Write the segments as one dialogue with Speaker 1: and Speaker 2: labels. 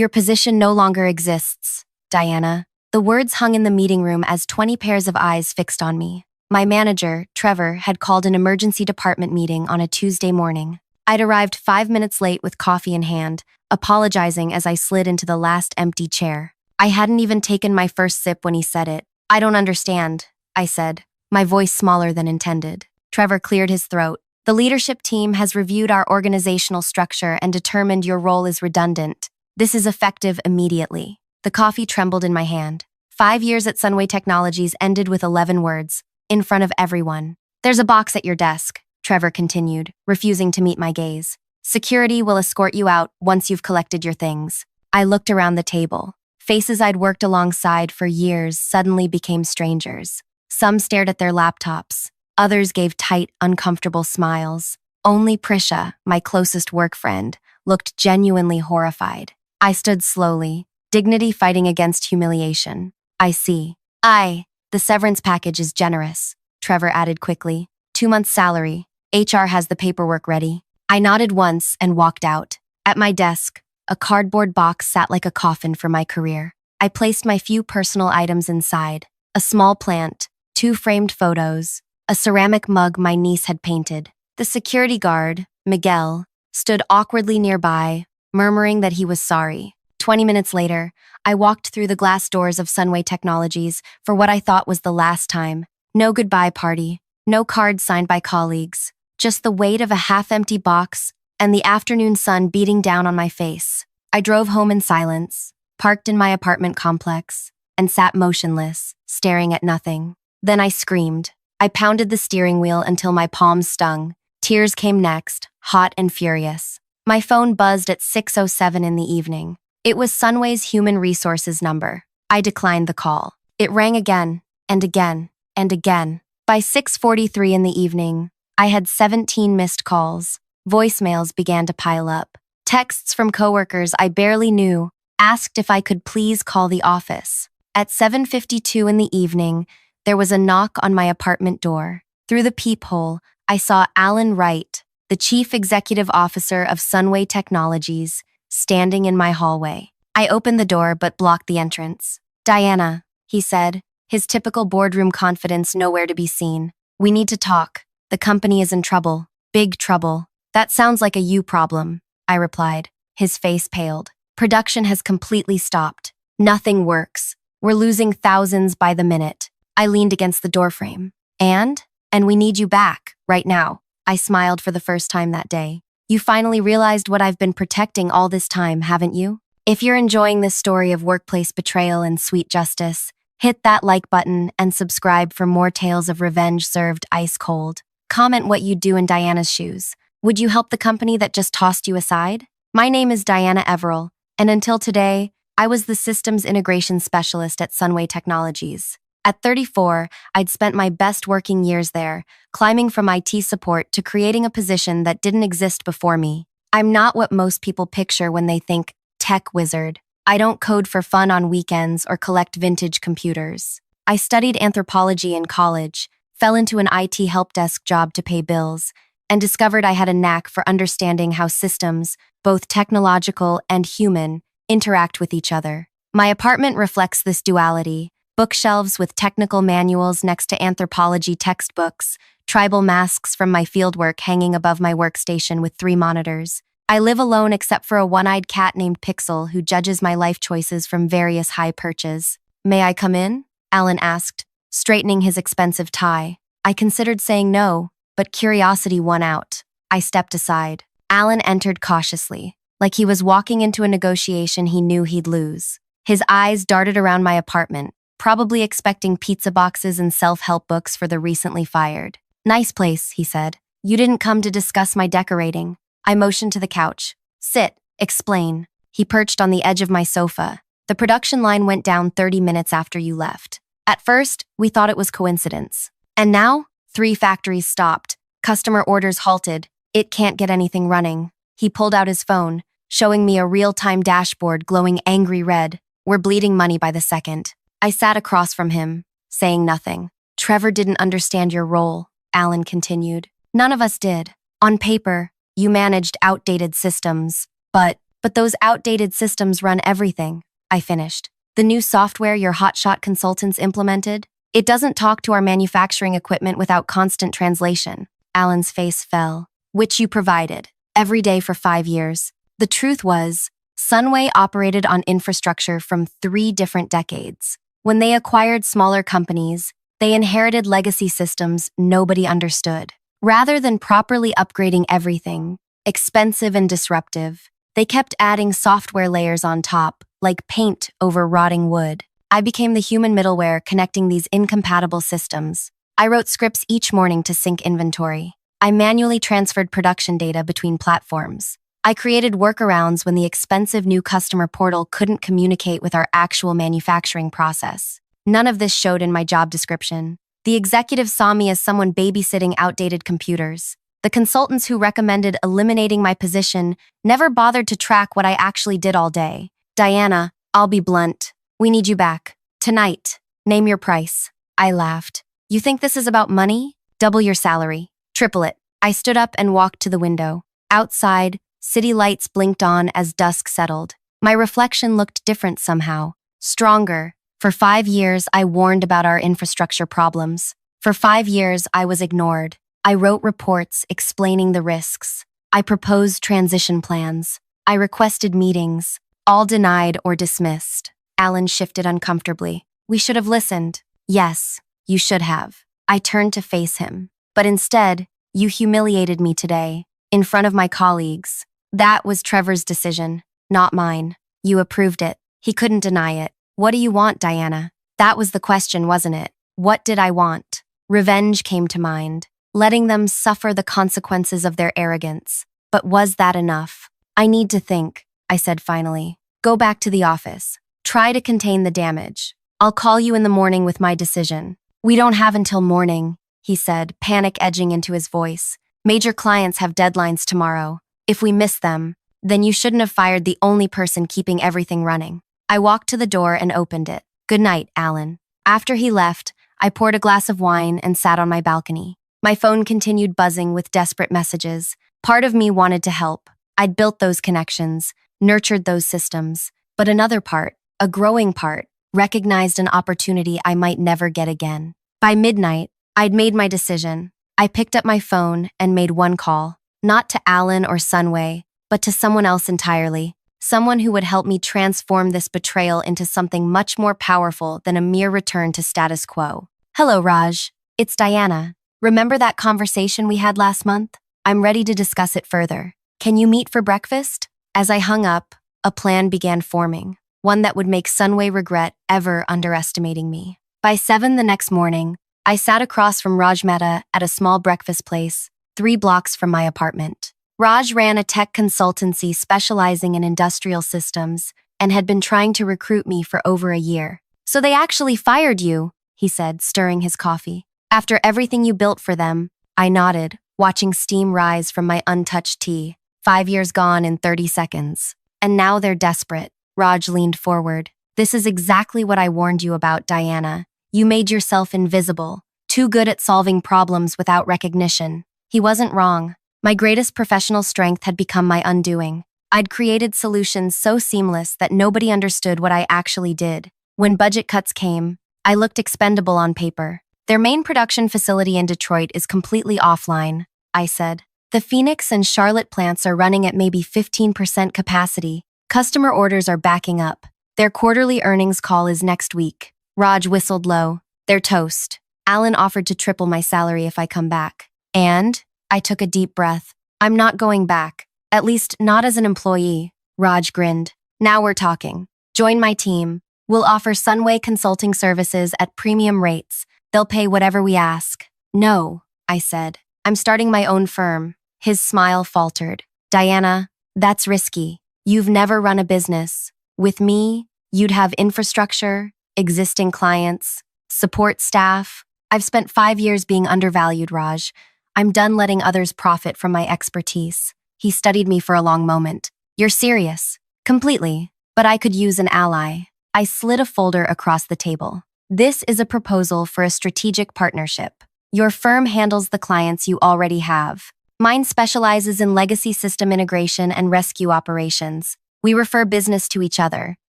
Speaker 1: Your position no longer exists, Diana. The words hung in the meeting room as 20 pairs of eyes fixed on me. My manager, Trevor, had called an emergency department meeting on a Tuesday morning. I'd arrived 5 minutes late with coffee in hand, apologizing as I slid into the last empty chair. I hadn't even taken my first sip when he said it. I don't understand, I said, my voice smaller than intended. Trevor cleared his throat. The leadership team has reviewed our organizational structure and determined your role is redundant. This is effective immediately. The coffee trembled in my hand. 5 years at Sunway Technologies ended with 11 words, in front of everyone. There's a box at your desk, Trevor continued, refusing to meet my gaze. Security will escort you out once you've collected your things. I looked around the table. Faces I'd worked alongside for years suddenly became strangers. Some stared at their laptops. Others gave tight, uncomfortable smiles. Only Prisha, my closest work friend, looked genuinely horrified. I stood slowly, dignity fighting against humiliation. I see. The severance package is generous, Trevor added quickly. 2 months' salary. HR has the paperwork ready. I nodded once and walked out. At my desk, a cardboard box sat like a coffin for my career. I placed my few personal items inside. A small plant, 2 framed photos, a ceramic mug my niece had painted. The security guard, Miguel, stood awkwardly nearby, murmuring that he was sorry. 20 minutes later, I walked through the glass doors of Sunway Technologies for what I thought was the last time. No goodbye party, no cards signed by colleagues, just the weight of a half-empty box and the afternoon sun beating down on my face. I drove home in silence, parked in my apartment complex, and sat motionless, staring at nothing. Then I screamed. I pounded the steering wheel until my palms stung. Tears came next, hot and furious. My phone buzzed at 6:07 in the evening. It was Sunway's human resources number. I declined the call. It rang again, and again, and again. By 6:43 in the evening, I had 17 missed calls. Voicemails began to pile up. Texts from coworkers I barely knew asked if I could please call the office. At 7:52 in the evening, there was a knock on my apartment door. Through the peephole, I saw Alan Wright, the chief executive officer of Sunway Technologies, standing in my hallway. I opened the door but blocked the entrance. "Diana," he said, his typical boardroom confidence nowhere to be seen. "We need to talk. The company is in trouble. Big trouble." "That sounds like a you problem," I replied. His face paled. "Production has completely stopped. Nothing works. We're losing thousands by the minute." I leaned against the doorframe. And we need you back, right now." I smiled for the first time that day. "You finally realized what I've been protecting all this time, haven't you?" If you're enjoying this story of workplace betrayal and sweet justice, hit that like button and subscribe for more tales of revenge served ice cold. Comment what you'd do in Diana's shoes. Would you help the company that just tossed you aside? My name is Diana Everell, and until today, I was the systems integration specialist at Sunway Technologies. At 34, I'd spent my best working years there, climbing from IT support to creating a position that didn't exist before me. I'm not what most people picture when they think tech wizard. I don't code for fun on weekends or collect vintage computers. I studied anthropology in college, fell into an IT help desk job to pay bills, and discovered I had a knack for understanding how systems, both technological and human, interact with each other. My apartment reflects this duality. Bookshelves with technical manuals next to anthropology textbooks, tribal masks from my fieldwork hanging above my workstation with 3 monitors. I live alone except for a one-eyed cat named Pixel who judges my life choices from various high perches. "May I come in?" Alan asked, straightening his expensive tie. I considered saying no, but curiosity won out. I stepped aside. Alan entered cautiously, like he was walking into a negotiation he knew he'd lose. His eyes darted around my apartment, probably expecting pizza boxes and self-help books for the recently fired. "Nice place," he said. "You didn't come to discuss my decorating." I motioned to the couch. "Sit, explain." He perched on the edge of my sofa. "The production line went down 30 minutes after you left. At first, we thought it was coincidence. And now, 3 factories stopped. Customer orders halted. It can't get anything running." He pulled out his phone, showing me a real-time dashboard glowing angry red. "We're bleeding money by the second." I sat across from him, saying nothing. "Trevor didn't understand your role," Alan continued. "None of us did. On paper, you managed outdated systems, but But those outdated systems run everything, I finished. The new software your hotshot consultants implemented? It doesn't talk to our manufacturing equipment without constant translation. Alan's face fell. Which you provided, every day for 5 years. The truth was, Sunway operated on infrastructure from 3 different decades. When they acquired smaller companies, they inherited legacy systems nobody understood. Rather than properly upgrading everything, expensive and disruptive, they kept adding software layers on top, like paint over rotting wood. I became the human middleware connecting these incompatible systems. I wrote scripts each morning to sync inventory. I manually transferred production data between platforms. I created workarounds when the expensive new customer portal couldn't communicate with our actual manufacturing process. None of this showed in my job description. The executives saw me as someone babysitting outdated computers. The consultants who recommended eliminating my position never bothered to track what I actually did all day. Diana, I'll be blunt. We need you back. Tonight. Name your price. I laughed. You think this is about money? Double your salary. Triple it. I stood up and walked to the window. Outside, city lights blinked on as dusk settled. My reflection looked different somehow. Stronger. For 5 years, I warned about our infrastructure problems. For 5 years, I was ignored. I wrote reports explaining the risks. I proposed transition plans. I requested meetings. All denied or dismissed. Alan shifted uncomfortably. We should have listened. Yes, you should have. I turned to face him. But instead, you humiliated me today, in front of my colleagues. That was Trevor's decision, not mine. You approved it. He couldn't deny it. What do you want, Diana? That was the question, wasn't it? What did I want? Revenge came to mind, letting them suffer the consequences of their arrogance. But was that enough? I need to think, I said finally. Go back to the office. Try to contain the damage. I'll call you in the morning with my decision. We don't have until morning, he said, panic edging into his voice. Major clients have deadlines tomorrow. If we miss them, then you shouldn't have fired the only person keeping everything running. I walked to the door and opened it. Good night, Alan. After he left, I poured a glass of wine and sat on my balcony. My phone continued buzzing with desperate messages. Part of me wanted to help. I'd built those connections, nurtured those systems. But another part, a growing part, recognized an opportunity I might never get again. By midnight, I'd made my decision. I picked up my phone and made one call, not to Alan or Sunway, but to someone else entirely, someone who would help me transform this betrayal into something much more powerful than a mere return to status quo. Hello, Raj. It's Diana. Remember that conversation we had last month? I'm ready to discuss it further. Can you meet for breakfast? As I hung up, a plan began forming, one that would make Sunway regret ever underestimating me. By 7 the next morning, I sat across from Raj Mehta at a small breakfast place, 3 blocks from my apartment. Raj ran a tech consultancy specializing in industrial systems and had been trying to recruit me for over a year. So they actually fired you, he said, stirring his coffee. After everything you built for them, I nodded, watching steam rise from my untouched tea. 5 years gone in 30 seconds. And now they're desperate. Raj leaned forward. This is exactly what I warned you about, Diana. You made yourself invisible, too good at solving problems without recognition. He wasn't wrong. My greatest professional strength had become my undoing. I'd created solutions so seamless that nobody understood what I actually did. When budget cuts came, I looked expendable on paper. Their main production facility in Detroit is completely offline, I said. The Phoenix and Charlotte plants are running at maybe 15% capacity. Customer orders are backing up. Their quarterly earnings call is next week. Raj whistled low. They're toast. Alan offered to triple my salary if I come back. And I took a deep breath. I'm not going back. At least not as an employee. Raj grinned. Now we're talking. Join my team. We'll offer Sunway consulting services at premium rates. They'll pay whatever we ask. No, I said. I'm starting my own firm. His smile faltered. Diana, that's risky. You've never run a business. With me, you'd have infrastructure, existing clients, support staff. I've spent 5 years being undervalued, Raj. I'm done letting others profit from my expertise. He studied me for a long moment. You're serious? Completely. But I could use an ally. I slid a folder across the table. This is a proposal for a strategic partnership. Your firm handles the clients you already have. Mine specializes in legacy system integration and rescue operations. We refer business to each other.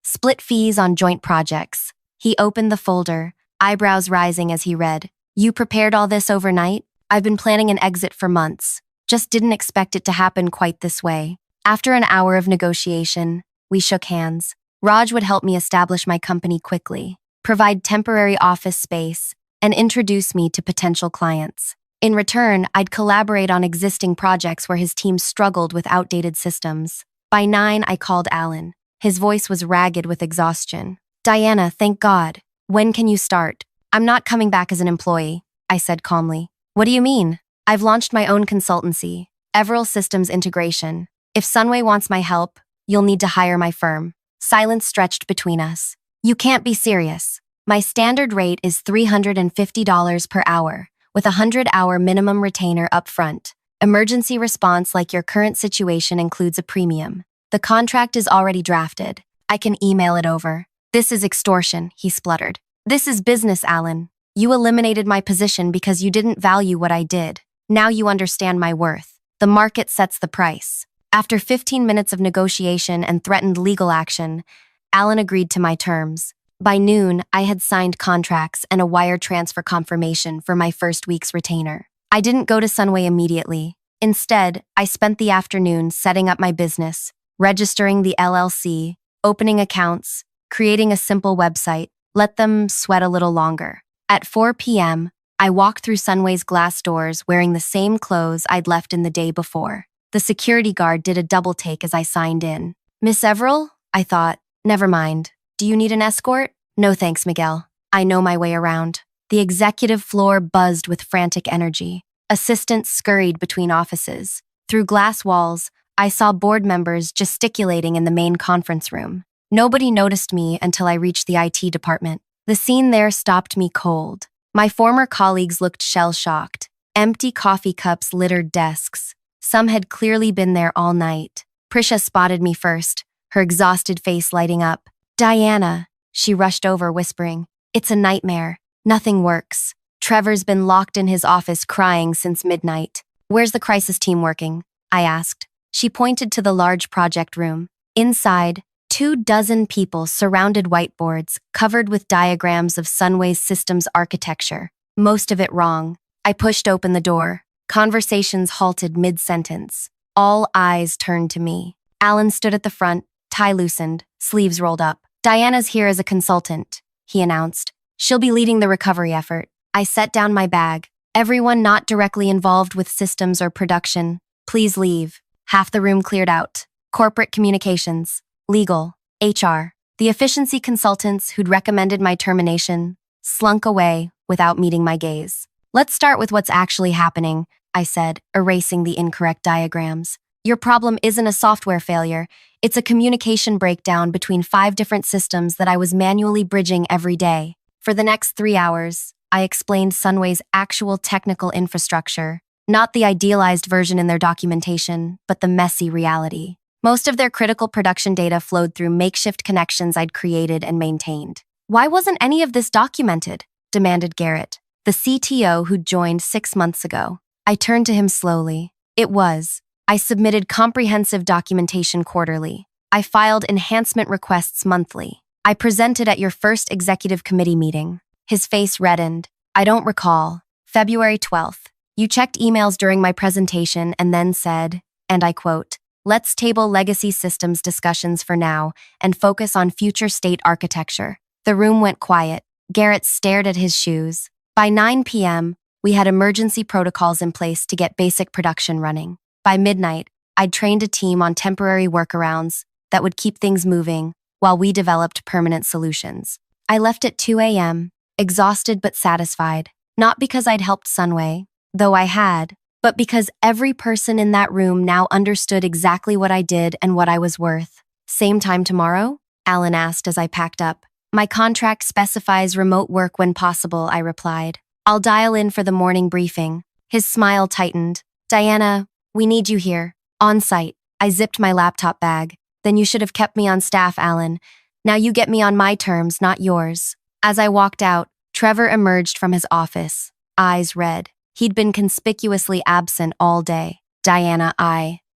Speaker 1: Split fees on joint projects. He opened the folder, eyebrows rising as he read. You prepared all this overnight? I've been planning an exit for months. Just didn't expect it to happen quite this way. After an hour of negotiation, we shook hands. Raj would help me establish my company quickly, provide temporary office space, and introduce me to potential clients. In return, I'd collaborate on existing projects where his team struggled with outdated systems. By 9, I called Alan. His voice was ragged with exhaustion. Diana, thank God. When can you start? I'm not coming back as an employee, I said calmly. What do you mean? I've launched my own consultancy, Everil Systems Integration. If Sunway wants my help, you'll need to hire my firm. Silence stretched between us. You can't be serious. My standard rate is $350 per hour, with a 100-hour minimum retainer up front. Emergency response like your current situation includes a premium. The contract is already drafted. I can email it over. This is extortion, he spluttered. This is business, Alan. You eliminated my position because you didn't value what I did. Now you understand my worth. The market sets the price. After 15 minutes of negotiation and threatened legal action, Alan agreed to my terms. By noon, I had signed contracts and a wire transfer confirmation for my first week's retainer. I didn't go to Sunway immediately. Instead, I spent the afternoon setting up my business, registering the LLC, opening accounts, creating a simple website. Let them sweat a little longer. At 4 p.m., I walked through Sunway's glass doors wearing the same clothes I'd left in the day before. The security guard did a double take as I signed in. Miss Everil? I thought. Never mind. Do you need an escort? No thanks, Miguel. I know my way around. The executive floor buzzed with frantic energy. Assistants scurried between offices. Through glass walls, I saw board members gesticulating in the main conference room. Nobody noticed me until I reached the IT department. The scene there stopped me cold. My former colleagues looked shell-shocked. Empty coffee cups littered desks. Some had clearly been there all night. Prisha spotted me first, her exhausted face lighting up. Diana, she rushed over, whispering, it's a nightmare. Nothing works. Trevor's been locked in his office crying since midnight. Where's the crisis team working? I asked. She pointed to the large project room. Inside, 24 people surrounded whiteboards covered with diagrams of Sunway's systems architecture, most of it wrong. I pushed open the door. Conversations halted mid-sentence. All eyes turned to me. Alan stood at the front, tie loosened, sleeves rolled up. Diana's here as a consultant, he announced. She'll be leading the recovery effort. I set down my bag. Everyone not directly involved with systems or production, please leave. Half the room cleared out. Corporate communications, legal, HR. The efficiency consultants who'd recommended my termination slunk away without meeting my gaze. Let's start with what's actually happening, I said, erasing the incorrect diagrams. Your problem isn't a software failure. It's a communication breakdown between 5 different systems that I was manually bridging every day. For the next 3 hours, I explained Sunway's actual technical infrastructure, not the idealized version in their documentation, but the messy reality. Most of their critical production data flowed through makeshift connections I'd created and maintained. Why wasn't any of this documented? Demanded Garrett, the CTO who'd joined 6 months ago. I turned to him slowly. It was. I submitted comprehensive documentation quarterly. I filed enhancement requests monthly. I presented at your first executive committee meeting. His face reddened. I don't recall. February 12th. You checked emails during my presentation and then said, and I quote, let's table legacy systems discussions for now and focus on future state architecture. The room went quiet. Garrett stared at his shoes. By 9 p.m., we had emergency protocols in place to get basic production running. By midnight, I'd trained a team on temporary workarounds that would keep things moving while we developed permanent solutions. I left at 2 a.m., exhausted but satisfied, not because I'd helped Sunway, though I had, but because every person in that room now understood exactly what I did and what I was worth. Same time tomorrow? Alan asked as I packed up. My contract specifies remote work when possible, I replied. I'll dial in for the morning briefing. His smile tightened. Diana, we need you here. On site. I zipped my laptop bag. Then you should have kept me on staff, Alan. Now you get me on my terms, not yours. As I walked out, Trevor emerged from his office, eyes red. He'd been conspicuously absent all day. Diana,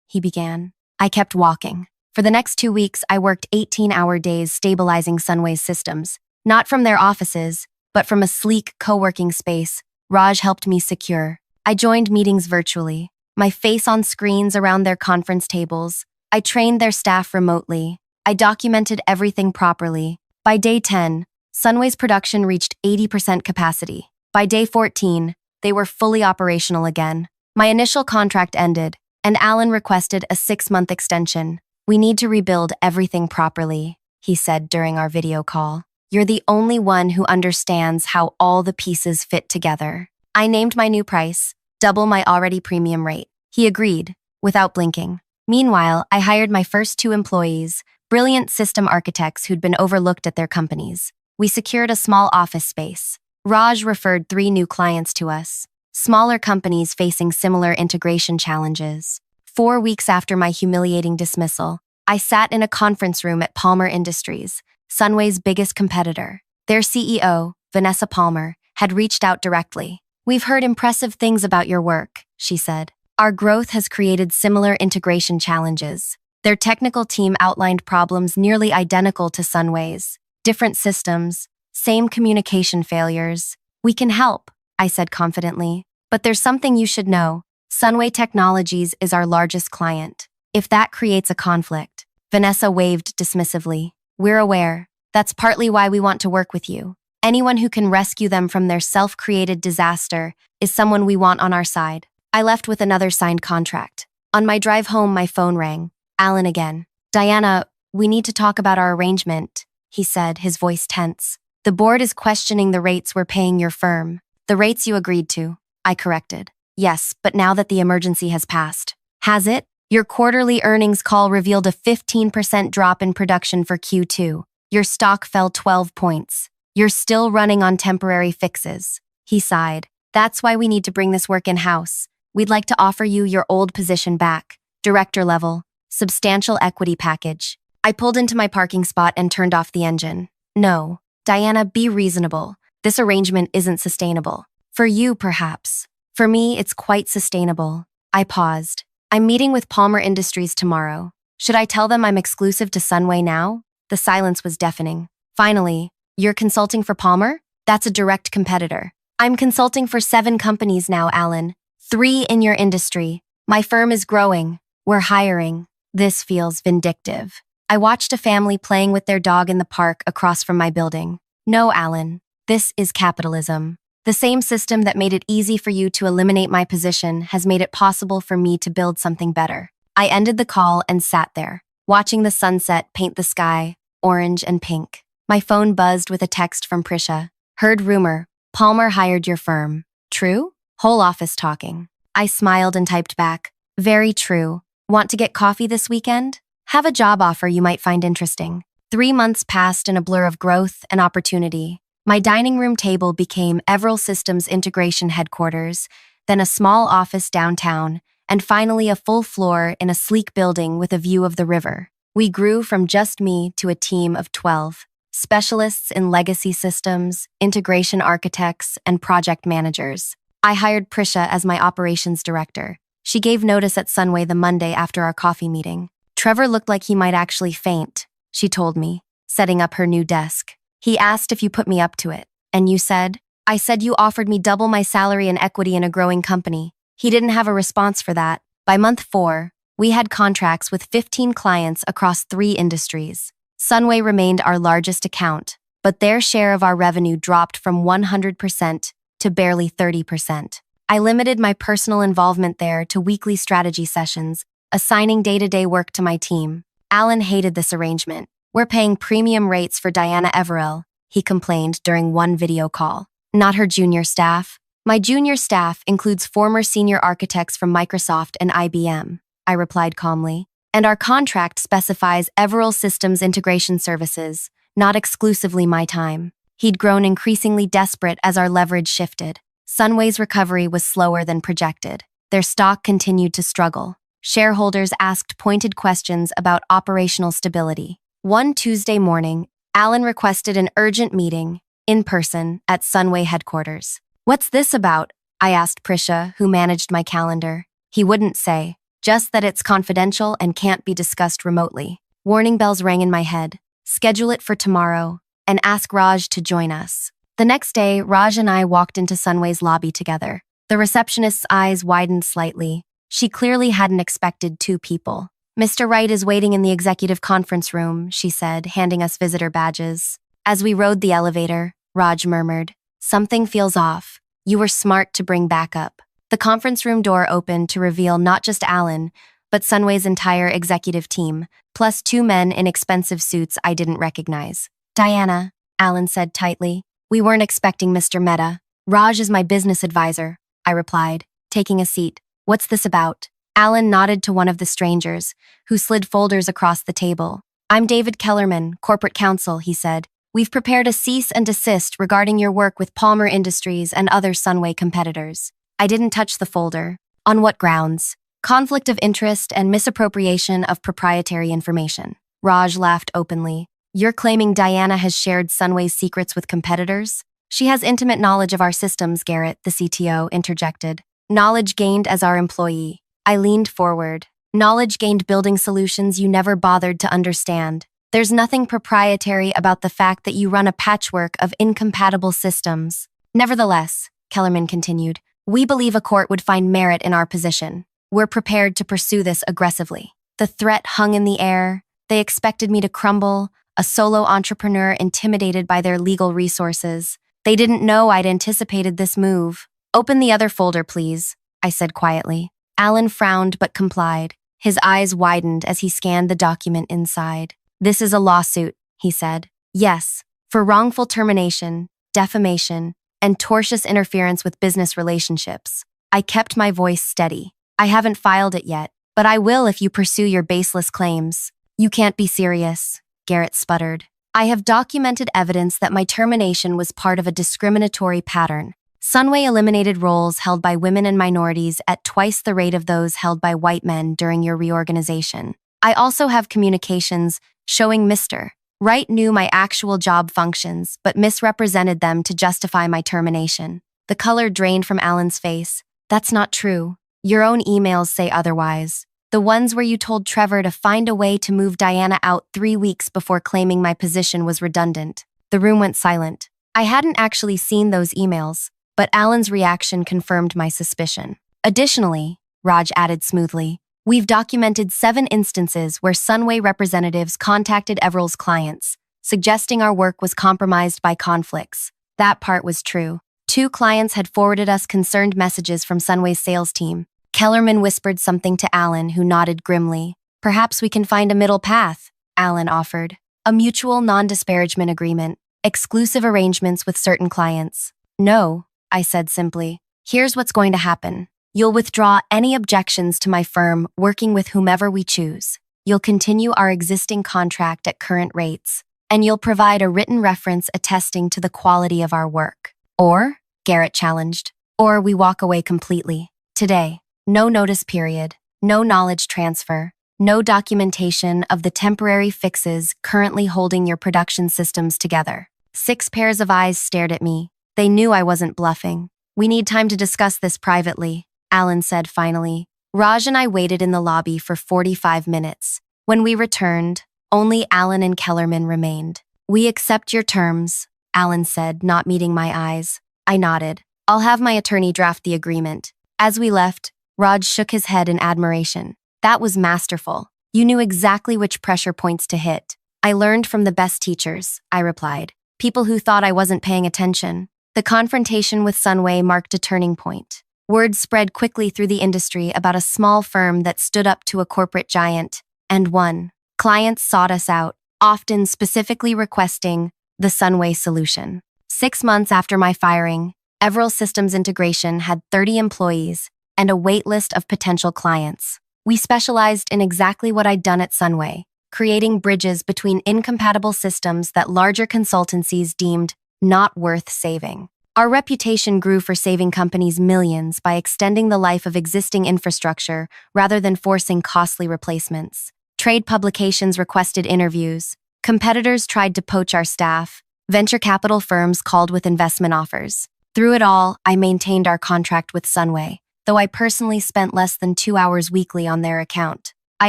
Speaker 1: he began. I kept walking. For the next 2 weeks, I worked 18-hour days stabilizing Sunway's systems, not from their offices, but from a sleek co-working space Raj helped me secure. I joined meetings virtually, my face on screens around their conference tables. I trained their staff remotely. I documented everything properly. By day 10, Sunway's production reached 80% capacity. By day 14, they were fully operational again. My initial contract ended, and Alan requested a 6-month extension. "We need to rebuild everything properly," he said during our video call. "You're the only one who understands how all the pieces fit together." I named my new price, double my already premium rate. He agreed, without blinking. Meanwhile, I hired my first 2 employees, brilliant system architects who'd been overlooked at their companies. We secured a small office space. Raj referred 3 new clients to us, smaller companies facing similar integration challenges. 4 weeks after my humiliating dismissal, I sat in a conference room at Palmer Industries, Sunway's biggest competitor. Their CEO, Vanessa Palmer, had reached out directly. "We've heard impressive things about your work," she said. "Our growth has created similar integration challenges." Their technical team outlined problems nearly identical to Sunway's. Different systems, same communication failures. "We can help," I said confidently. "But there's something you should know. Sunway Technologies is our largest client. If that creates a conflict." Vanessa waved dismissively. "We're aware. That's partly why we want to work with you. Anyone who can rescue them from their self-created disaster is someone we want on our side." I left with another signed contract. On my drive home, my phone rang. Alan again. "Diana, we need to talk about our arrangement," he said, his voice tense. "The board is questioning the rates we're paying your firm." "The rates you agreed to," I corrected. "Yes, but now that the emergency has passed." "Has it? Your quarterly earnings call revealed a 15% drop in production for Q2. Your stock fell 12 points. You're still running on temporary fixes." He sighed. "That's why we need to bring this work in-house. We'd like to offer you your old position back, director level, substantial equity package." I pulled into my parking spot and turned off the engine. "No, Diana, be reasonable. This arrangement isn't sustainable. For you, perhaps. For me, it's quite sustainable." I paused. "I'm meeting with Palmer Industries tomorrow. Should I tell them I'm exclusive to Sunway now?" The silence was deafening. Finally, "You're consulting for Palmer? That's a direct competitor." "I'm consulting for 7 companies now, Alan. 3 in your industry. My firm is growing. We're hiring." This feels vindictive. I watched a family playing with their dog in the park across from my building. "No, Alan. This is capitalism. The same system that made it easy for you to eliminate my position has made it possible for me to build something better." I ended the call and sat there, watching the sunset paint the sky, orange and pink. My phone buzzed with a text from Prisha. "Heard rumor. Palmer hired your firm. True?" Whole office talking. I smiled and typed back, "Very true. Want to get coffee this weekend? Have a job offer you might find interesting." 3 months passed in a blur of growth and opportunity. My dining room table became Everal Systems Integration Headquarters, then a small office downtown, and finally a full floor in a sleek building with a view of the river. We grew from just me to a team of 12, specialists in legacy systems, integration architects, and project managers. I hired Prisha as my operations director. She gave notice at Sunway the Monday after our coffee meeting. "Trevor looked like he might actually faint," she told me, setting up her new desk. "He asked if you put me up to it. And you said?" "I said you offered me double my salary and equity in a growing company." He didn't have a response for that. By month 4, we had contracts with 15 clients across 3 industries. Sunway remained our largest account, but their share of our revenue dropped from 100% to barely 30%. I limited my personal involvement there to weekly strategy sessions, assigning day-to-day work to my team. Alan hated this arrangement. "We're paying premium rates for Diana Everell," he complained during one video call. "Not her junior staff." "My junior staff includes former senior architects from Microsoft and IBM," I replied calmly. "And our contract specifies Everell Systems Integration Services, not exclusively my time." He'd grown increasingly desperate as our leverage shifted. Sunway's recovery was slower than projected. Their stock continued to struggle. Shareholders asked pointed questions about operational stability. One Tuesday morning, Alan requested an urgent meeting, in person, at Sunway headquarters. "What's this about?" I asked Prisha, who managed my calendar. He wouldn't say, just that it's confidential and can't be discussed remotely. Warning bells rang in my head. Schedule it for tomorrow, and ask Raj to join us. The next day, Raj and I walked into Sunway's lobby together. The receptionist's eyes widened slightly. She clearly hadn't expected two people. "Mr. Wright is waiting in the executive conference room," she said, handing us visitor badges. As we rode the elevator, Raj murmured, "Something feels off. You were smart to bring backup." The conference room door opened to reveal not just Alan, but Sunway's entire executive team, plus two men in expensive suits I didn't recognize. "Diana," Alan said tightly, "we weren't expecting Mr. Mehta. Raj is my business advisor," I replied, taking a seat. "What's this about?" Alan nodded to one of the strangers, who slid folders across the table. "I'm David Kellerman, corporate counsel," he said. "We've prepared a cease and desist regarding your work with Palmer Industries and other Sunway competitors." I didn't touch the folder. "On what grounds?" "Conflict of interest and misappropriation of proprietary information." Raj laughed openly. "You're claiming Diana has shared Sunway's secrets with competitors?" "She has intimate knowledge of our systems," Garrett, the CTO, interjected. "Knowledge gained as our employee." I leaned forward. "Knowledge gained building solutions you never bothered to understand. There's nothing proprietary about the fact that you run a patchwork of incompatible systems." "Nevertheless," Kellerman continued, "we believe a court would find merit in our position. We're prepared to pursue this aggressively." The threat hung in the air. They expected me to crumble, a solo entrepreneur intimidated by their legal resources. They didn't know I'd anticipated this move. "Open the other folder, please," I said quietly. Alan frowned but complied. His eyes widened as he scanned the document inside. "This is a lawsuit," he said. "Yes, for wrongful termination, defamation, and tortious interference with business relationships." I kept my voice steady. "I haven't filed it yet, but I will if you pursue your baseless claims." "You can't be serious," Garrett sputtered. "I have documented evidence that my termination was part of a discriminatory pattern. Sunway eliminated roles held by women and minorities at twice the rate of those held by white men during your reorganization. I also have communications showing Mr. Wright knew my actual job functions but misrepresented them to justify my termination." The color drained from Alan's face. "That's not true. Your own emails say otherwise. The ones where you told Trevor to find a way to move Diana out 3 weeks before claiming my position was redundant." The room went silent. I hadn't actually seen those emails, but Alan's reaction confirmed my suspicion. "Additionally," Raj added smoothly, "we've documented 7 instances where Sunway representatives contacted Everill's clients, suggesting our work was compromised by conflicts." That part was true. 2 clients had forwarded us concerned messages from Sunway's sales team. Kellerman whispered something to Alan, who nodded grimly. "Perhaps we can find a middle path," Alan offered. "A mutual non-disparagement agreement, exclusive arrangements with certain clients." "No," I said simply. "Here's what's going to happen. You'll withdraw any objections to my firm working with whomever we choose. You'll continue our existing contract at current rates, and you'll provide a written reference attesting to the quality of our work. Or," Garrett challenged, "or we walk away completely. Today. No notice period, no knowledge transfer, no documentation of the temporary fixes currently holding your production systems together." 6 pairs of eyes stared at me. They knew I wasn't bluffing. "We need time to discuss this privately," Alan said finally. Raj and I waited in the lobby for 45 minutes. When we returned, only Alan and Kellerman remained. "We accept your terms," Alan said, not meeting my eyes. I nodded. "I'll have my attorney draft the agreement." As we left, Raj shook his head in admiration. "That was masterful. You knew exactly which pressure points to hit." "I learned from the best teachers," I replied. "People who thought I wasn't paying attention." The confrontation with Sunway marked a turning point. Word spread quickly through the industry about a small firm that stood up to a corporate giant, and won. Clients sought us out, often specifically requesting the Sunway solution. 6 months after my firing, Everil Systems Integration had 30 employees and a wait list of potential clients. We specialized in exactly what I'd done at Sunway, creating bridges between incompatible systems that larger consultancies deemed not worth saving. Our reputation grew for saving companies millions by extending the life of existing infrastructure rather than forcing costly replacements. Trade publications requested interviews. Competitors tried to poach our staff. Venture capital firms called with investment offers. Through it all, I maintained our contract with Sunway, though I personally spent less than 2 hours weekly on their account. I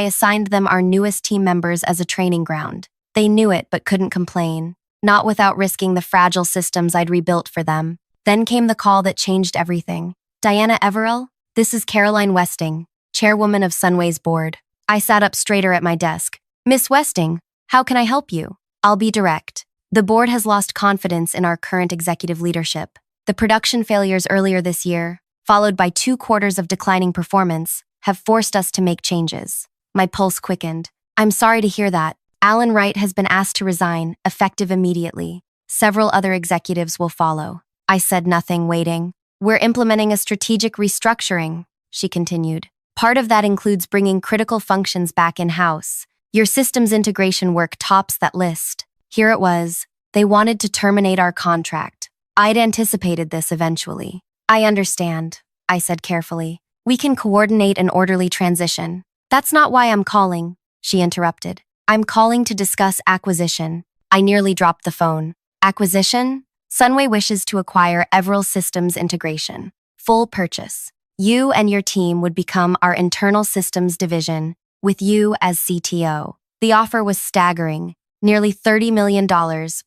Speaker 1: assigned them our newest team members as a training ground. They knew it but couldn't complain, not without risking the fragile systems I'd rebuilt for them. Then came the call that changed everything. Diana Everell, this is Caroline Westing, chairwoman of Sunway's board. I sat up straighter at my desk. Miss Westing, how can I help you? I'll be direct. The board has lost confidence in our current executive leadership. The production failures earlier this year, followed by 2 quarters of declining performance, have forced us to make changes. My pulse quickened. I'm sorry to hear that. Alan Wright has been asked to resign, effective immediately. Several other executives will follow. I said nothing, waiting. We're implementing a strategic restructuring, she continued. Part of that includes bringing critical functions back in-house. Your systems integration work tops that list. Here it was. They wanted to terminate our contract. I'd anticipated this eventually. I understand, I said carefully. We can coordinate an orderly transition. That's not why I'm calling, she interrupted. I'm calling to discuss acquisition. I nearly dropped the phone. Acquisition? Sunway wishes to acquire Everell Systems Integration. Full purchase. You and your team would become our internal systems division, with you as CTO. The offer was staggering. Nearly $30 million,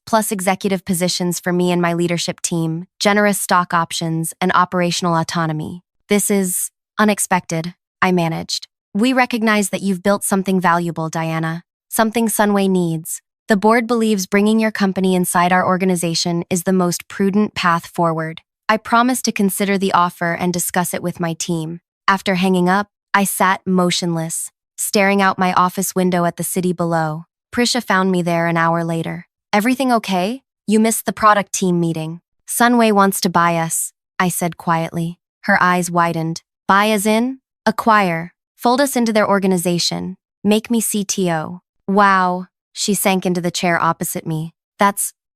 Speaker 1: plus executive positions for me and my leadership team, generous stock options, and operational autonomy. This is unexpected, I managed. We recognize that you've built something valuable, Diana. Something Sunway needs. The board believes bringing your company inside our organization is the most prudent path forward. I promise to consider the offer and discuss it with my team. After hanging up, I sat motionless, staring out my office window at the city below. Prisha found me there an hour later. Everything okay? You missed the product team meeting. Sunway wants to buy us, I said quietly. Her eyes widened. Buy as in? Acquire. Fold us into their organization. Make me CTO. Wow. She sank into the chair opposite me.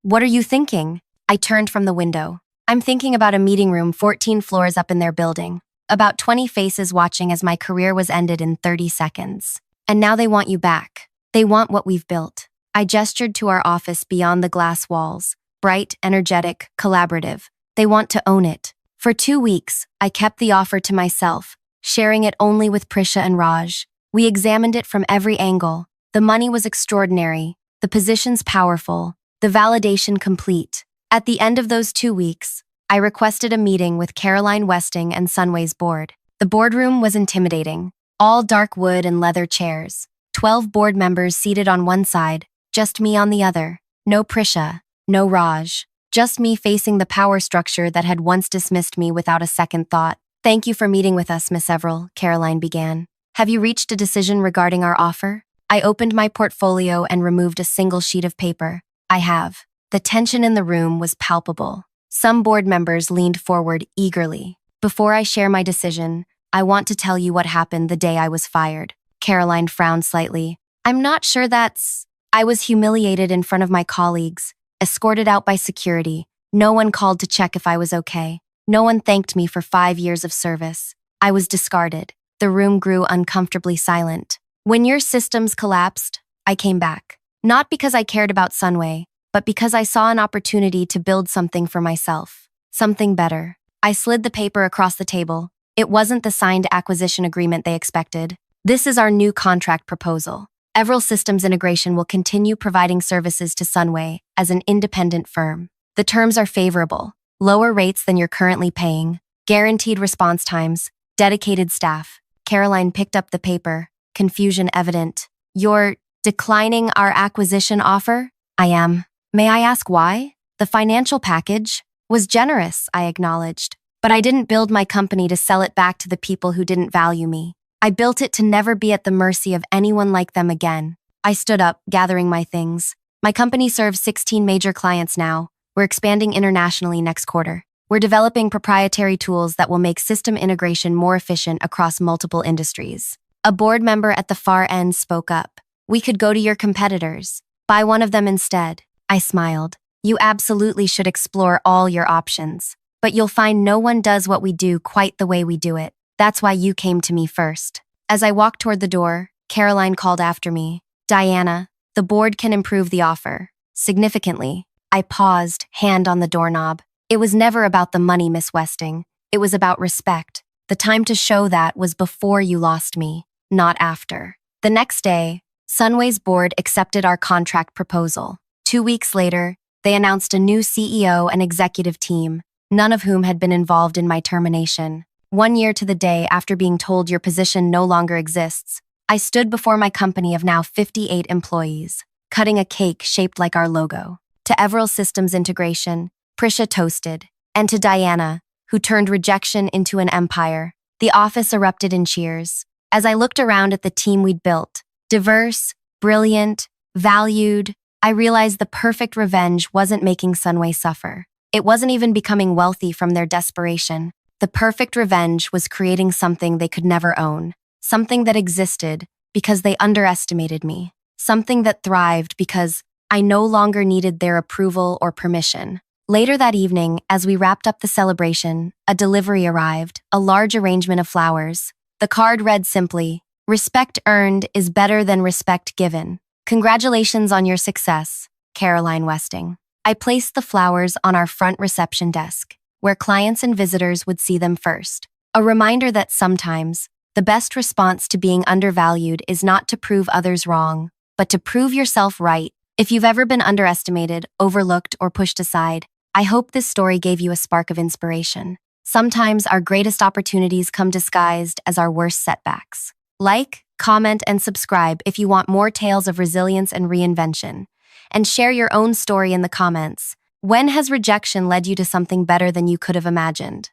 Speaker 1: What are you thinking? I turned from the window. I'm thinking about a meeting room 14 floors up in their building. About 20 faces watching as my career was ended in 30 seconds. And now they want you back. They want what we've built. I gestured to our office beyond the glass walls. Bright, energetic, collaborative. They want to own it. For 2 weeks, I kept the offer to myself, sharing it only with Prisha and Raj. We examined it from every angle. The money was extraordinary, the positions powerful, the validation complete. At the end of those 2 weeks, I requested a meeting with Caroline Westing and Sunway's board. The boardroom was intimidating. All dark wood and leather chairs. 12 board members seated on one side, just me on the other. No Prisha, no Raj. Just me facing the power structure that had once dismissed me without a second thought. Thank you for meeting with us, Miss Everell, Caroline began. Have you reached a decision regarding our offer? I opened my portfolio and removed a single sheet of paper. I have. The tension in the room was palpable. Some board members leaned forward eagerly. Before I share my decision, I want to tell you what happened the day I was fired. Caroline frowned slightly. I'm not sure that's... I was humiliated in front of my colleagues, escorted out by security. No one called to check if I was okay. No one thanked me for 5 years of service. I was discarded. The room grew uncomfortably silent. When your systems collapsed, I came back. Not because I cared about Sunway, but because I saw an opportunity to build something for myself. Something better. I slid the paper across the table. It wasn't the signed acquisition agreement they expected. This is our new contract proposal. Everell Systems Integration will continue providing services to Sunway as an independent firm. The terms are favorable. Lower rates than you're currently paying. Guaranteed response times. Dedicated staff. Caroline picked up the paper. Confusion evident. You're declining our acquisition offer? I am. May I ask why? The financial package was generous, I acknowledged. But I didn't build my company to sell it back to the people who didn't value me. I built it to never be at the mercy of anyone like them again. I stood up, gathering my things. My company serves 16 major clients now. We're expanding internationally next quarter. We're developing proprietary tools that will make system integration more efficient across multiple industries. A board member at the far end spoke up. We could go to your competitors. Buy one of them instead. I smiled. You absolutely should explore all your options. But you'll find no one does what we do quite the way we do it. That's why you came to me first. As I walked toward the door, Caroline called after me. Diana, the board can improve the offer. Significantly. I paused, hand on the doorknob. It was never about the money, Miss Westing. It was about respect. The time to show that was before you lost me, not after. The next day, Sunway's board accepted our contract proposal. 2 weeks later, they announced a new CEO and executive team, none of whom had been involved in my termination. 1 year to the day after being told your position no longer exists, I stood before my company of now 58 employees, cutting a cake shaped like our logo. To Everil Systems Integration, Prisha toasted, and to Diana, who turned rejection into an empire, the office erupted in cheers. As I looked around at the team we'd built, diverse, brilliant, valued, I realized the perfect revenge wasn't making Sunway suffer. It wasn't even becoming wealthy from their desperation. The perfect revenge was creating something they could never own, something that existed because they underestimated me, something that thrived because I no longer needed their approval or permission. Later that evening, as we wrapped up the celebration, a delivery arrived, a large arrangement of flowers. The card read simply, "Respect earned is better than respect given. Congratulations on your success, Caroline Westing." I placed the flowers on our front reception desk, where clients and visitors would see them first. A reminder that sometimes, the best response to being undervalued is not to prove others wrong, but to prove yourself right. If you've ever been underestimated, overlooked, or pushed aside, I hope this story gave you a spark of inspiration. Sometimes our greatest opportunities come disguised as our worst setbacks. Like, comment, and subscribe if you want more tales of resilience and reinvention. And share your own story in the comments. When has rejection led you to something better than you could have imagined?